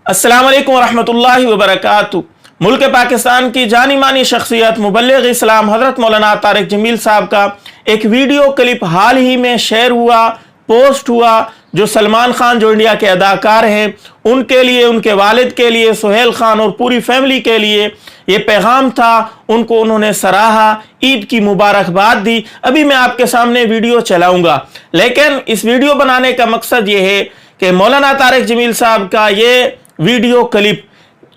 अस्सलाम वालेकुम रहमतुल्लाहि व बरकातुहू। मुल्क पाकिस्तान की जानी मानी शख्सियत मुबल्लिग इस्लाम हज़रत मौलाना तारिक जमील साहब का एक वीडियो क्लिप हाल ही में शेयर हुआ, पोस्ट हुआ, जो सलमान खान जो इंडिया के अदाकार हैं उनके लिए, उनके वालिद के लिए, सुहेल खान और पूरी फैमिली के लिए ये पैगाम था। उनको उन्होंने सराहा, ईद की मुबारकबाद दी। अभी मैं आपके सामने वीडियो चलाऊंगा, लेकिन इस वीडियो बनाने का मकसद ये है कि मौलाना तारिक जमील साहब का ये वीडियो क्लिप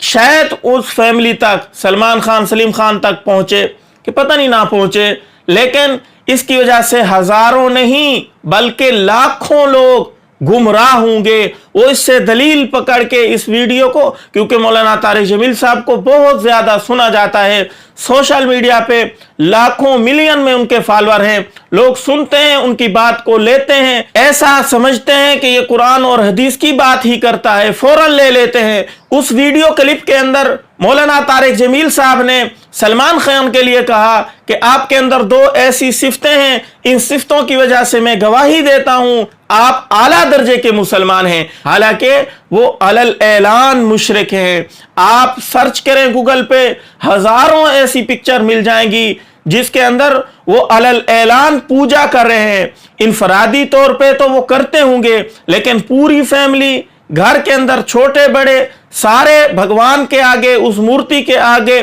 शायद उस फैमिली तक, सलमान खान, सलीम खान तक पहुंचे कि पता नहीं ना पहुंचे, लेकिन इसकी वजह से हजारों नहीं बल्कि लाखों लोग गुमराह होंगे। वो इससे दलील पकड़ के इस वीडियो को, क्योंकि मौलाना तारिक जमील साहब को बहुत ज्यादा सुना जाता है, सोशल मीडिया पे लाखों मिलियन में उनके फॉलोअर हैं, लोग सुनते हैं, उनकी बात को लेते हैं, ऐसा समझते हैं कि ये कुरान और हदीस की बात ही करता है, फौरन ले लेते हैं। उस वीडियो क्लिप के अंदर मौलाना तारिक जमील साहब ने सलमान खान के लिए कहा कि आपके अंदर दो ऐसी सिफ्तें हैं, इन सिफ्तों की वजह से मैं गवाही देता हूं आप आला दर्जे के मुसलमान हैं। हालांकि वो अलल ऐलान मुशरिक हैं। आप सर्च करें गूगल पे, हजारों ऐसी पिक्चर मिल जाएंगी जिसके अंदर वो अलल ऐलान पूजा कर रहे हैं। इनफरादी तौर पे तो वो करते होंगे, लेकिन पूरी फैमिली घर के अंदर छोटे बड़े सारे भगवान के आगे, उस मूर्ति के आगे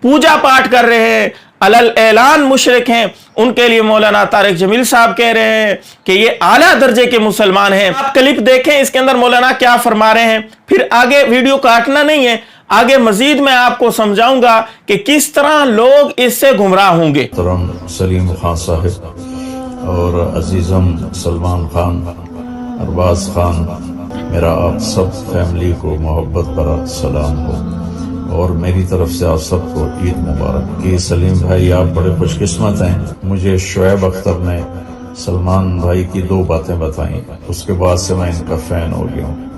पूजा पाठ कर रहे हैं, अलल ऐलान मुशरिक हैं। उनके लिए मौलाना तारिक जमील साहब कह रहे हैं कि ये आला दर्जे के मुसलमान हैं। आप क्लिप देखें, इसके अंदर मौलाना क्या फरमा रहे हैं, फिर आगे वीडियो काटना नहीं है, आगे मजीद मैं आपको समझाऊंगा कि किस तरह लोग इससे गुमराह होंगे। सलीम खान साहब और अजीजम सलमान खान, अरबाज खान, मेरा आप सब फैमिली को मोहब्बत भरा सलाम हो और मेरी तरफ से आप सबको ईद मुबारक। कि सलीम भाई आप बड़े खुशकिस्मत हैं, मुझे शुएब अख्तर ने सलमान भाई की दो बातें बताई, उसके बाद से मैं इनका फैन हो गया हूँ।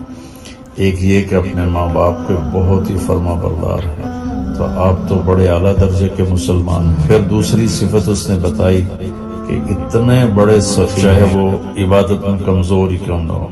एक ये कि अपने माँ बाप के बहुत ही फर्मा बरदार हैं, तो आप तो बड़े आला दर्जे के मुसलमान। फिर दूसरी सिफत उसने बताई कि इतने बड़े चाहे वो इबादत में कमजोर ही क्यों ना हो,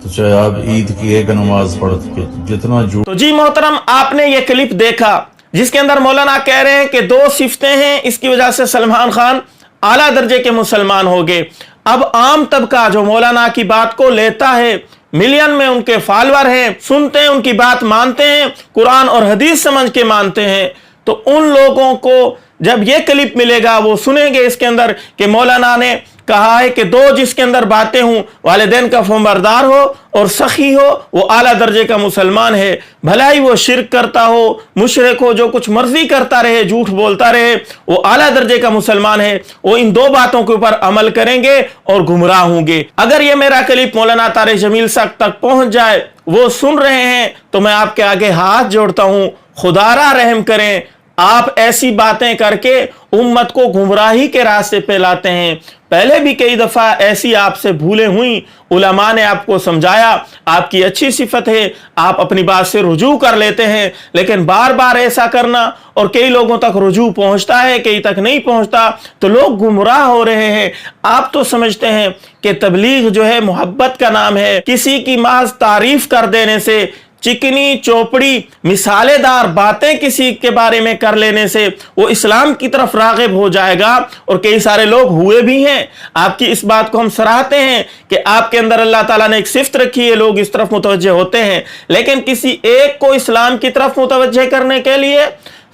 तो चाहे आप ईद की एक नमाज पढ़ के जितना जो। तो जी मोहतरम, आपने ये क्लिप देखा जिसके अंदर मौलाना कह रहे हैं कि दो सिफ्तें हैं, इसकी वजह से सलमान खान आला दर्जे के मुसलमान हो गए। अब आम तबका जो मौलाना की बात को लेता है, मिलियन में उनके फॉलोअर हैं, सुनते हैं, उनकी बात मानते हैं, कुरान और हदीस समझ के मानते हैं, तो उन लोगों को जब ये क्लिप मिलेगा वो सुनेंगे इसके अंदर कि मौलाना ने कहा है कि दो जिसके अंदर बातें हूं, वालिदैन का फर्माबरदार हो और सखी हो, वो आला दर्जे का मुसलमान है। भलाई वो शिरक करता हो, मुशरिक हो, जो कुछ मर्जी करता रहे, झूठ बोलता रहे, वो आला दर्जे का मुसलमान है। वो इन दो बातों के ऊपर अमल करेंगे और गुमराह होंगे। अगर ये मेरा क्लिप मौलाना तारिक जमील साहब तक पहुंच जाए, वो सुन रहे हैं, तो मैं आपके आगे हाथ जोड़ता हूं, खुदारा रहम करें। आप ऐसी बातें करके उम्मत को गुमराही के रास्ते पे लाते हैं। पहले भी कई दफा ऐसी आपसे भूलें हुई, उलमा ने आपको समझाया, आपकी अच्छी सिफत है, आप अपनी बात से रुजू कर लेते हैं, लेकिन बार बार ऐसा करना, और कई लोगों तक रुजू पहुंचता है, कई तक नहीं पहुंचता, तो लोग गुमराह हो रहे हैं। आप तो समझते हैं कि तबलीग जो है मोहब्बत का नाम है, किसी की महज तारीफ कर देने से, चिकनी चौपड़ी मिसालेदार बातें किसी के बारे में कर लेने से वो इस्लाम की तरफ राग़िब हो जाएगा। और कई सारे लोग हुए भी हैं। आपकी इस बात को हम सराहते हैं कि आपके अंदर अल्लाह ताला ने एक सिफ्त रखी है, लोग इस तरफ मुतवज्जे होते हैं, लेकिन किसी एक को इस्लाम की तरफ मुतवज्जे करने के लिए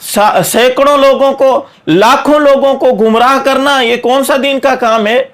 सैकड़ों लोगों को, लाखों लोगों को गुमराह करना, ये कौन सा दीन का काम है।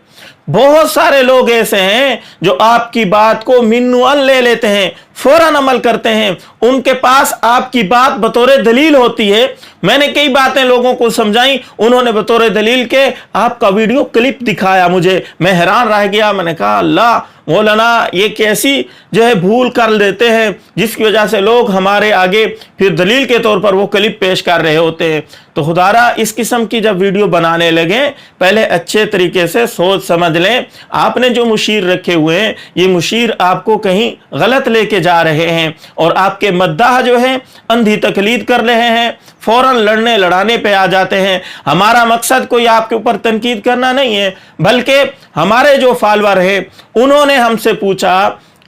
बहुत सारे लोग ऐसे हैं जो आपकी बात को मिन्नुअन ले लेते हैं, फौरन अमल करते हैं, उनके पास आपकी बात बतौर दलील होती है। मैंने कई बातें लोगों को समझाई, उन्होंने बतौर दलील के आपका वीडियो क्लिप दिखाया, मुझे मैं हैरान रह गया। मैंने कहा अल्लाह, मौलाना ये कैसी जो है भूल कर देते हैं, जिसकी वजह से लोग हमारे आगे फिर दलील के तौर पर वो क्लिप पेश कर रहे होते हैं। तो खुदारा इस किस्म की जब वीडियो बनाने लगे, पहले अच्छे तरीके से सोच समझ लें। आपने जो मुशीर रखे हुए हैं, ये मुशीर आपको कहीं गलत लेके जा रहे हैं, और आपके मद्दाह जो है अंधी तकलीद कर रहे हैं, फौरन लड़ने लड़ाने पे आ जाते हैं। हमारा मकसद कोई आपके ऊपर तनकीद करना नहीं है, बल्कि हमारे जो फॉलोअर है उन्होंने हमसे पूछा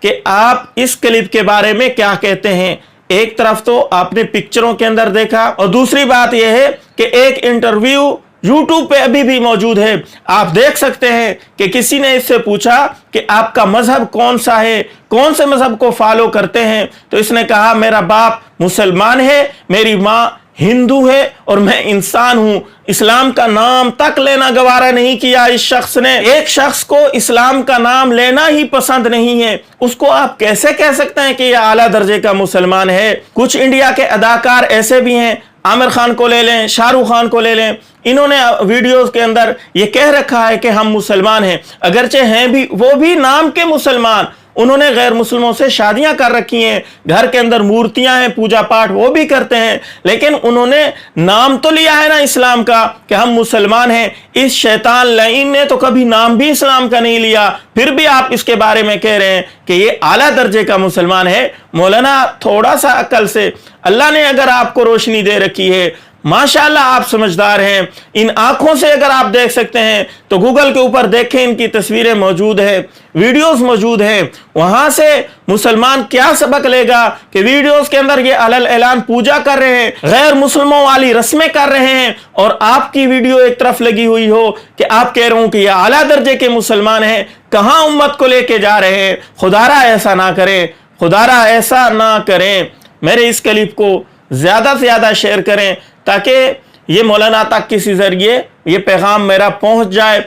کہ آپ اس क्लिप के बारे में क्या कहते हैं। एक तरफ तो आपने पिक्चरों के अंदर देखा और दूसरी बात यह है कि एक इंटरव्यू YouTube पे अभी भी मौजूद है। आप देख सकते हैं कि किसी ने इससे पूछा कि आपका मजहब कौन सा है, कौन से मजहब को फॉलो करते हैं। तो इसने कहा मेरा बाप मुसलमान है, मेरी माँ हिंदू है और मैं इंसान हूं। इस्लाम का नाम तक लेना गवारा नहीं किया इस शख्स ने। एक शख्स को इस्लाम का नाम लेना ही पसंद नहीं है, उसको आप कैसे कह सकते हैं कि यह आला दर्जे का मुसलमान है। कुछ इंडिया के अदाकार ऐसे भी हैं, आमिर खान को ले लें, शाहरुख खान को ले लें, इन्होंने वीडियोस के अंदर ये कह रखा है कि हम मुसलमान हैं, अगरचे हैं भी वो भी नाम के मुसलमान। उन्होंने गैर मुस्लिमों से शादियां कर रखी हैं, घर के अंदर मूर्तियां हैं, पूजा पाठ वो भी करते हैं, लेकिन उन्होंने नाम तो लिया है ना इस्लाम का कि हम मुसलमान हैं। इस शैतान लईन ने तो कभी नाम भी इस्लाम का नहीं लिया, फिर भी आप इसके बारे में कह रहे हैं कि ये आला दर्जे का मुसलमान है। मौलाना थोड़ा सा अकल से, अल्लाह ने अगर आपको रोशनी दे रखी है, माशाअल्लाह आप समझदार हैं, इन आंखों से अगर आप देख सकते हैं तो गूगल के ऊपर देखें, इनकी तस्वीरें मौजूद है, वीडियोस मौजूद हैं। वहां से मुसलमान क्या सबक लेगा कि वीडियोस के अंदर ये अलल ऐलान पूजा कर रहे हैं, गैर मुस्लिमों वाली रस्में कर रहे हैं, और आपकी वीडियो एक तरफ लगी हुई हो कि आप कह रहे हो कि ये आला दर्जे के मुसलमान हैं। कहां उम्मत को लेके जा रहे हैं। खुदारा ऐसा ना करें, खुदारा ऐसा ना करें। मेरे इस क्लिप को ज्यादा से ज्यादा शेयर करें ताकि ये मौलाना तक किसी जरिए ये पैगाम मेरा पहुंच जाए।